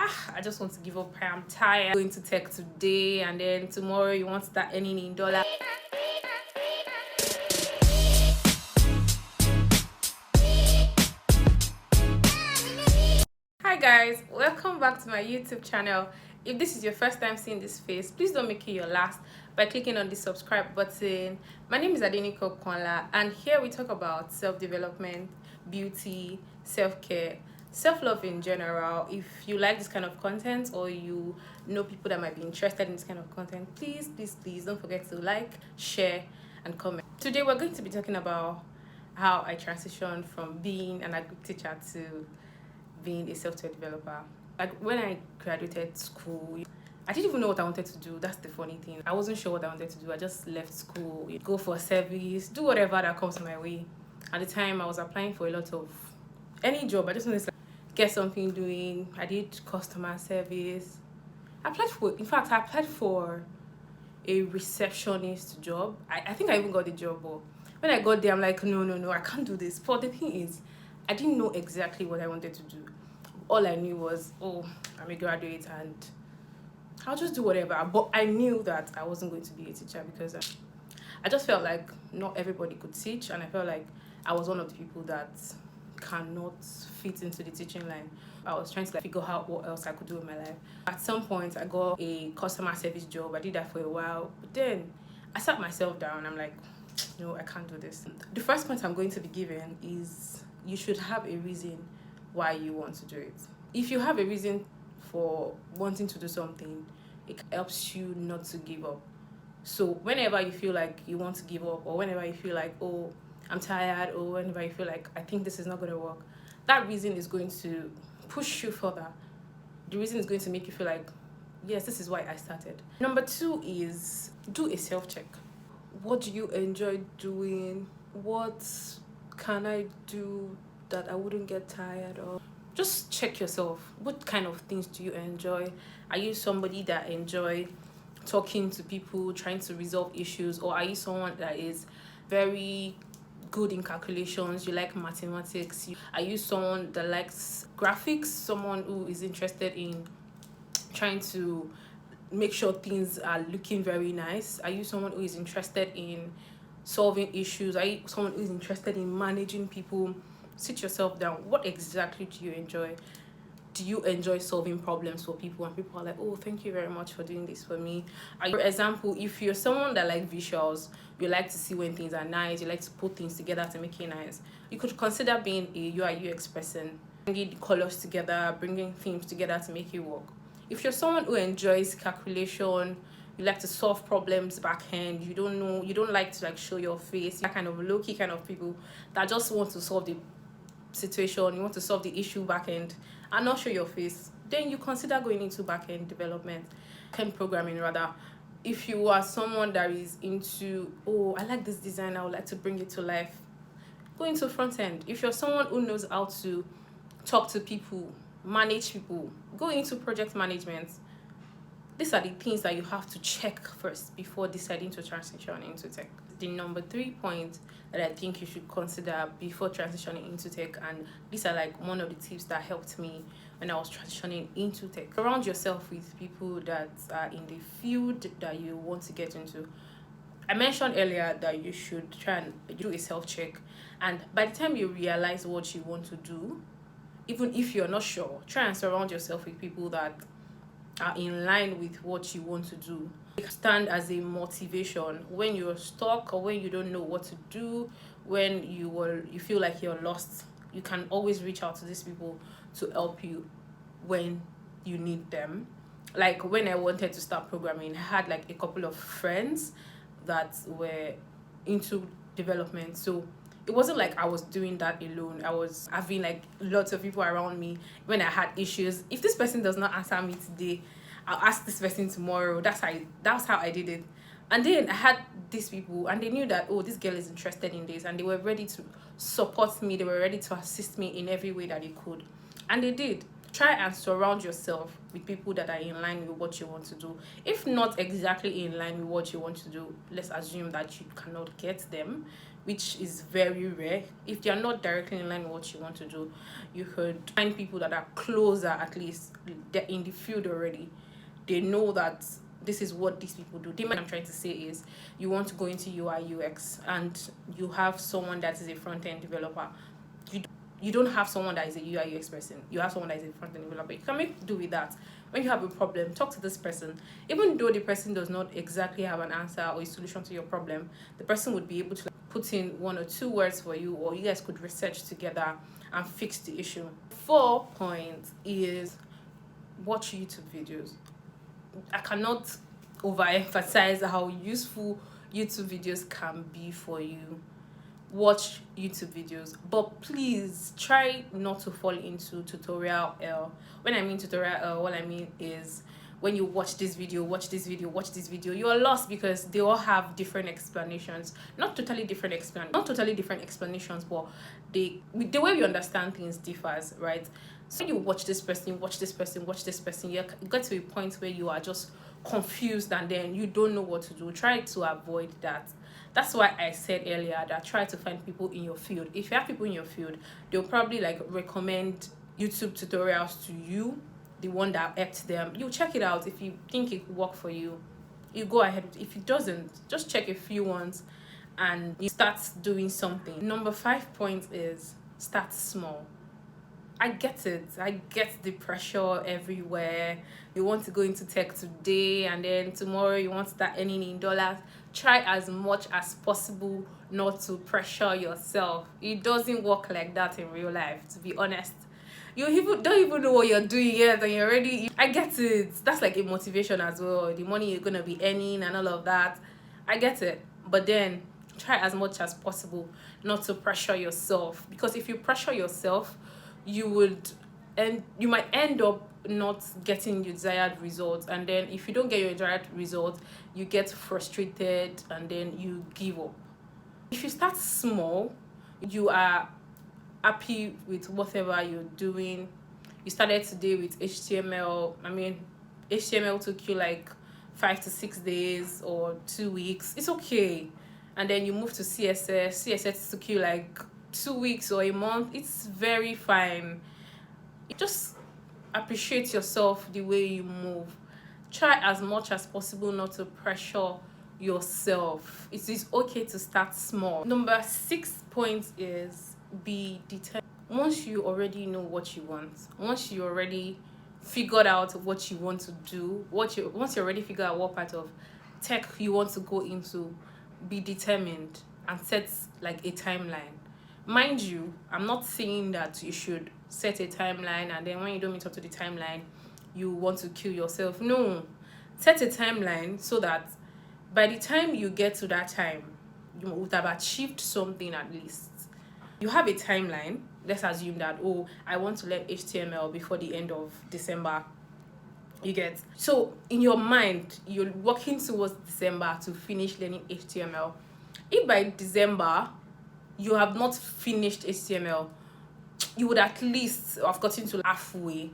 I just want to give up. I'm tired going to tech today, and then tomorrow you want to start earning in dollar. Hi guys, welcome back to my YouTube channel. If this is your first time seeing this face, please don't make it your last by clicking on the subscribe button. My name is Adeniko Konla, and here we talk about self-development, beauty, self-care, self-love in general. If you like this kind of content, or you know people that might be interested in this kind of content, please don't forget to like, share, and comment. Today we're going to be talking about how I transitioned from being an agric teacher to being a software developer. Like when I graduated school, I didn't even know what I wanted to do. That's the funny thing. I wasn't sure what I wanted to do. I just left school, go for service, do whatever that comes my way. At the time, I was applying for a lot of any job. I just wanted to get something doing. I did customer service. I applied for a receptionist job. I think I even got the job, but when I got there, I'm like, no, I can't do this. But the thing is, I didn't know exactly what I wanted to do. All I knew was, oh, I'm a graduate and I'll just do whatever. But I knew that I wasn't going to be a teacher because I just felt like not everybody could teach, and I felt like I was one of the people that cannot fit into the teaching line. I was trying to figure out what else I could do in my life. At some point, I got a customer service job. I did that for a while, but then I sat myself down. I'm like, no, I can't do this. The first point I'm going to be giving is you should have a reason why you want to do it. If you have a reason for wanting to do something, it helps you not to give up. So whenever you feel like you want to give up, or whenever you feel like, oh, I'm tired, or whenever you feel like I think this is not going to work, that reason is going to push you further. The reason is going to make you feel like, yes, this is why I started. Number 2 is do a self-check. What do you enjoy doing? What can I do that I wouldn't get tired of? Just check yourself. What kind of things do you enjoy? Are you somebody that enjoy talking to people, trying to resolve issues, or are you someone that is very good in calculations? You like mathematics? Are you someone that likes graphics? Someone who is interested in trying to make sure things are looking very nice? Are you someone who is interested in solving issues? Are you someone who is interested in managing people? Sit yourself down. What exactly do you enjoy? Do you enjoy solving problems for people, and people are like, oh, thank you very much for doing this for me? For example, if you're someone that like visuals, you like to see when things are nice, you like to put things together to make it nice, you could consider being a UI UX person, bringing the colors together, bringing themes together to make it work. If you're someone who enjoys calculation, you like to solve problems backhand, you don't like to show your face, that kind of low-key kind of people that just want to solve the situation, you want to solve the issue backend and not show your face, then you consider going into backend development, backend programming rather. If you are someone that is into, oh, I like this design, I would like to bring it to life, go into front end. If you're someone who knows how to talk to people, manage people, go into project management. These are the things that you have to check first before deciding to transition into tech. The number 3 point that I think you should consider before transitioning into tech, and these are one of the tips that helped me when I was transitioning into tech. Surround yourself with people that are in the field that you want to get into. I mentioned earlier that you should try and do a self-check, and by the time you realize what you want to do, even if you're not sure, try and surround yourself with people that are in line with what you want to do. Stand as a motivation when you're stuck, or when you don't know what to do, when you feel like you're lost. You can always reach out to these people to help you when you need them. Like when I wanted to start programming, I had a couple of friends that were into development, so it wasn't like I was doing that alone. I was having lots of people around me when I had issues. If this person does not answer me today, I'll ask this person tomorrow. That's how I did it. And then I had these people, and they knew that, oh, this girl is interested in this, and they were ready to support me. They were ready to assist me in every way that they could, and they did. Try and surround yourself with people that are in line with what you want to do. If not exactly in line with what you want to do, let's assume that you cannot get them, which is very rare. If they are not directly in line with what you want to do, you could find people that are closer, at least they're in the field already. They know that this is what these people do. What I'm trying to say is, you want to go into UI UX and you have someone that is a front end developer. You don't have someone that is a UI UX person. You have someone that is a front end developer. You can make do with that. When you have a problem, talk to this person. Even though the person does not exactly have an answer or a solution to your problem, the person would be able to put in 1 or 2 words for you, or you guys could research together and fix the issue. 4 points is watch YouTube videos. I cannot overemphasize how useful YouTube videos can be for you. Watch YouTube videos, but please try not to fall into tutorial L. When I mean tutorial L, what I mean is, when you watch this video, watch this video, watch this video, you are lost because they all have different explanations. Not totally different explanations, but the way we understand things differs, right? So when you watch this person, watch this person, watch this person, you get to a point where you are just confused and then you don't know what to do. Try to avoid that. That's why I said earlier that try to find people in your field. If you have people in your field, they'll probably like recommend YouTube tutorials to you, the one that helped them. You check it out. If you think it will work for you, you go ahead. If it doesn't, just check a few ones and you start doing something. Number 5 point is start small. I get it. I get the pressure everywhere. You want to go into tech today and then tomorrow you want to start earning in dollars. Try as much as possible not to pressure yourself. It doesn't work like that in real life, to be honest. You don't even know what you're doing yet and you're already... I get it. That's like a motivation as well. The money you're going to be earning and all of that. I get it. But then try as much as possible not to pressure yourself. Because if you pressure yourself, you might end up not getting your desired results, and then if you don't get your desired result, you get frustrated and then you give up. If you start small, you are happy with whatever you're doing. You started today with HTML. I mean, HTML took you like 5 to 6 days or 2 weeks. It's okay. And then you move to CSS. CSS took you like 2 weeks or a month. It's very fine. Just appreciate yourself the way you move. Try as much as possible not to pressure yourself. It is okay to start small. Number 6 point is be determined. Once you already know what you want, once you already figured out what you want to do, once you already figured out what part of tech you want to go into, be determined and set like a timeline. Mind you, I'm not saying that you should set a timeline and then when you don't meet up to the timeline, you want to kill yourself. No, set a timeline so that by the time you get to that time, you would have achieved something at least. You have a timeline. Let's assume that, oh, I want to learn HTML before the end of December. You get? So in your mind, you're working towards December to finish learning HTML. If by December you have not finished HTML, you would at least have gotten to halfway.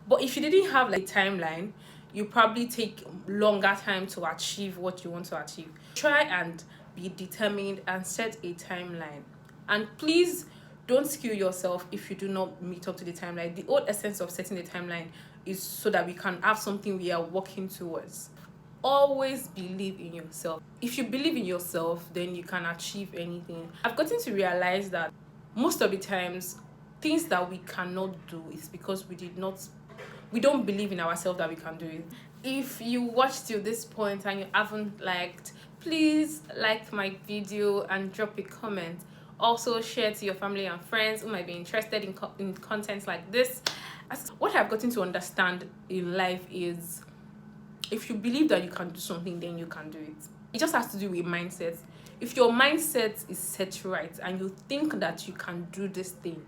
But if you didn't have like a timeline, you probably take longer time to achieve what you want to achieve. Try and be determined and set a timeline. And please don't kill yourself if you do not meet up to the timeline. The whole essence of setting a timeline is so that we can have something we are working towards. Always believe in yourself. If you believe in yourself, then you can achieve anything. I've gotten to realize that most of the times, things that we cannot do is because we don't believe in ourselves that we can do it. If you watched till this point and you haven't liked, please like my video and drop a comment. Also share to your family and friends who might be interested in content like this. What I've gotten to understand in life is, if you believe that you can do something, then you can do it. It just has to do with mindset. If your mindset is set right and you think that you can do this thing,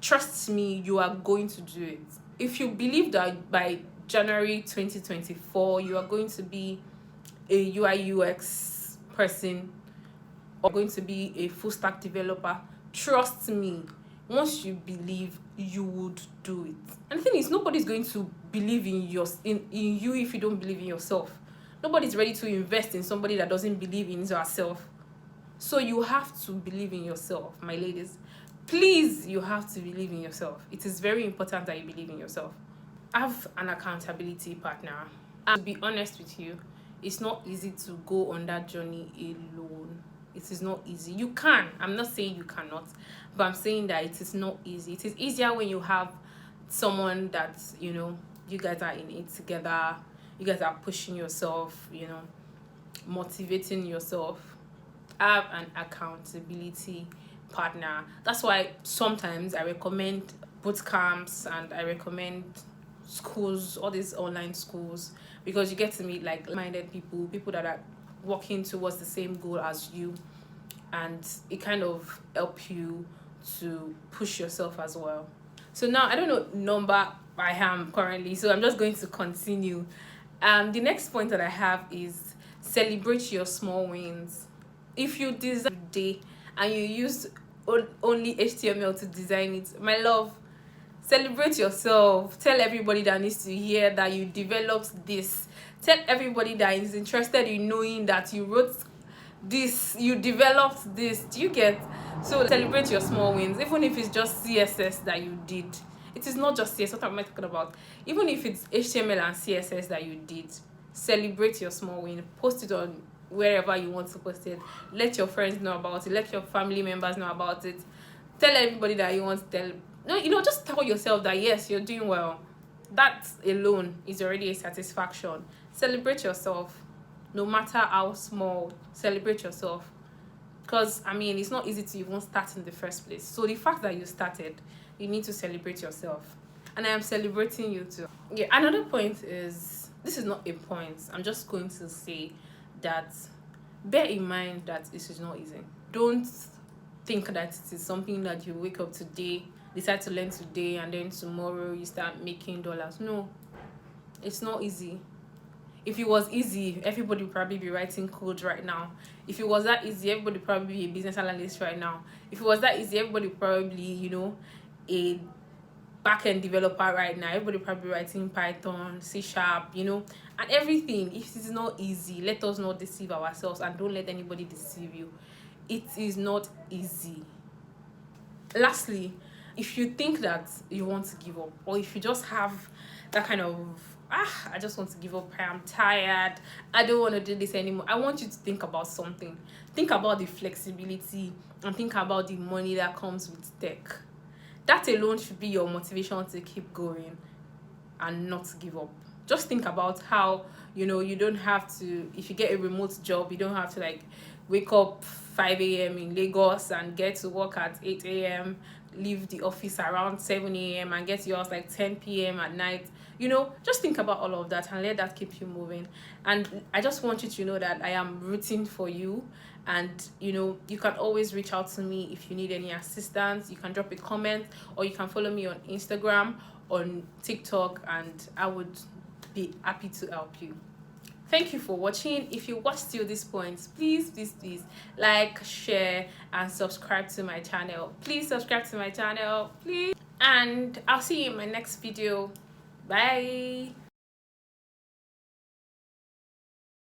trust me, you are going to do it. If you believe that by January 2024 you are going to be a UI UX person or going to be a full stack developer, trust me, Once you believe, you would do it. And the thing is, nobody's going to believe in you if you don't believe in yourself. Nobody's ready to invest in somebody that doesn't believe in herself. So you have to believe in yourself, my ladies. Please, you have to believe in yourself. It is very important that you believe in yourself. Have an accountability partner. And to be honest with you, it's not easy to go on that journey alone. It is not easy. You can. I'm not saying you cannot, but I'm saying that it is not easy. It is easier when you have someone that, you guys are in it together. You guys are pushing yourself, motivating yourself. Have an accountability partner. That's why sometimes I recommend boot camps, and I recommend schools, all these online schools, because you get to meet like-minded people that are working towards the same goal as you, and it kind of help you to push yourself as well. So now I don't know number I am currently, so I'm just going to continue. The next point that I have is celebrate your small wins. If you design today and you use only HTML to design it, my love, celebrate yourself. Tell everybody that needs to hear that you developed this. Tell everybody that is interested in knowing that you wrote this, you developed this. Do you get? So celebrate your small wins, even if it's just CSS that you did. It is not just CSS. What am I talking about? Even if it's HTML and CSS that you did, celebrate your small win. Post it on wherever you want to post it. Let your friends know about it. Let your family members know about it. Tell everybody that you want to tell. No, just tell yourself that yes, you're doing well. That alone is already a satisfaction. Celebrate yourself, no matter how small. Celebrate yourself, because it's not easy to even start in the first place. So the fact that you started, you need to celebrate yourself, and I am celebrating you too. Yeah, another point is, this is not a point, I'm just going to say that bear in mind that this is not easy. Don't think that it is something that you wake up today, decide to learn today, and then tomorrow you start making dollars. No, it's not easy. If it was easy, everybody would probably be writing code right now. If it was that easy, everybody would probably be a business analyst right now. If it was that easy, everybody would probably, a back-end developer right now. Everybody would probably be writing Python, C#, and everything. If it is not easy, let us not deceive ourselves, and don't let anybody deceive you. It is not easy. Lastly, if you think that you want to give up, or if you just have that kind of I just want to give up, I'm tired, I don't want to do this anymore, I want you to think about something. Think about the flexibility, and think about the money that comes with tech. That alone should be your motivation to keep going and not give up. Just think about how you don't have to, if you get a remote job, you don't have to wake up 5 a.m. in Lagos and get to work at 8 a.m., leave the office around 7 a.m. and get to yours 10 p.m. at night. Just think about all of that and let that keep you moving. And I just want you to know that I am rooting for you. And you can always reach out to me if you need any assistance. You can drop a comment, or you can follow me on Instagram, on TikTok, and I would be happy to help you. Thank you for watching. If you watched till this point, please like, share, and subscribe to my channel. Please subscribe to my channel, please. And I'll see you in my next video. Bye.